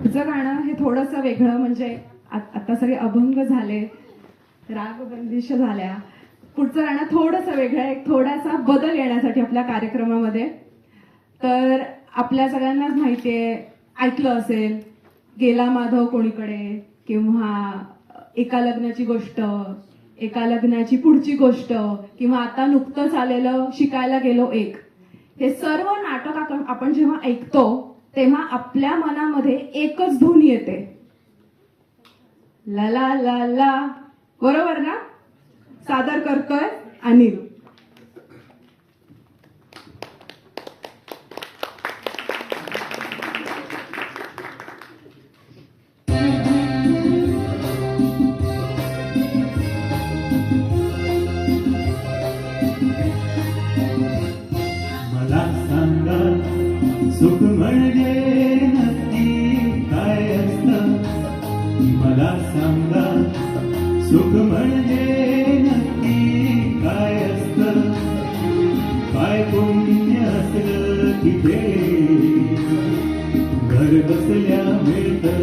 पुढचं गाणं हे थोडंसं वेगळं, म्हणजे आता सगळे अभंग झाले, राग बंदिश झाल्या. पुढचं गाणं थोडंसं वेगळं आहे, थोडासा बदल येण्यासाठी आपल्या कार्यक्रमामध्ये. तर आपल्या सगळ्यांनाच माहितीये, ऐकलं असेल, गेला माधव कोणीकडे, किंवा एका लग्नाची गोष्ट, एका लग्नाची पुढची गोष्ट, किंवा आता नुकतंच आलेलं शिकायला गेलो एक. हे सर्व नाटक आपण जेव्हा ऐकतो तेव्हा आपल्या मनामध्ये एकच धून येते, ला ला ला ला. बरोबर ना? सादर करतोय अनिल. मला सांगा सुख म्हणजे नक्की काय असतं. मला सांगा सुख म्हणजे नक्की काय असतं. काय पुण्य असलं की ते घर बसल्या मिळतं.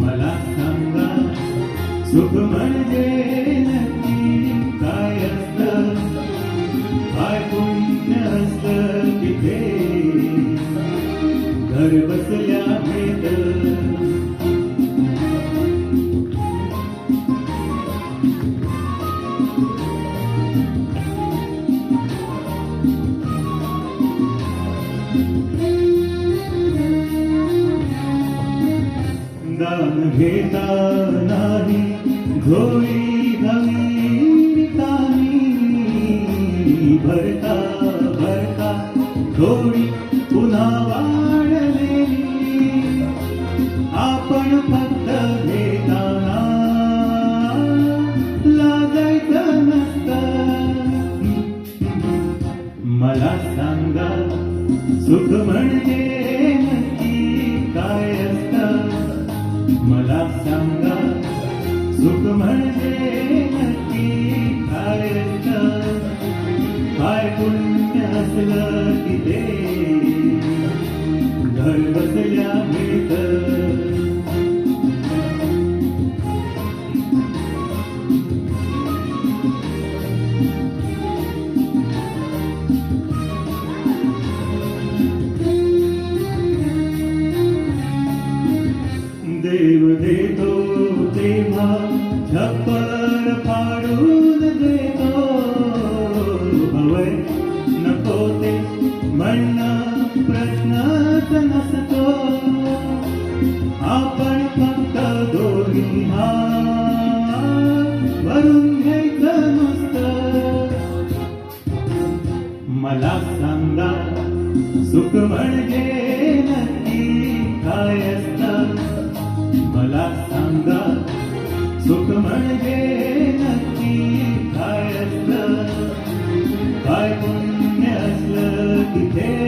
मला सांगा सुख म्हणजे नक्की काय असतं. काय पुण्य असलं की ते घर बसल्या मिळतं. दान घेता नाही झोळी हवी कामी. भरता भरता थोडी पुन्हा वाढलेली. आपण फक्त घेताना लागायचं नसतं. मला सांगा सुख म्हणजे नक्की काय असतं. मला सांगा सुख म्हणजे नक्की काय असतं. काय पुण्य असलं की ते घर बसल्या मिळतं. देव देतो तेव्हा छप्पर फाडून देतो. हवय नको ते म्हणणं प्रश्नच नसतो. आपण फक्त दोन्ही हात भरून घ्यायचं नुसतं. मला सांगा सुख म्हणजे नक्की काय असतं. मला सांगा सुख म्हणजे नक्की काय असतं. काय पुण्य असलं की ते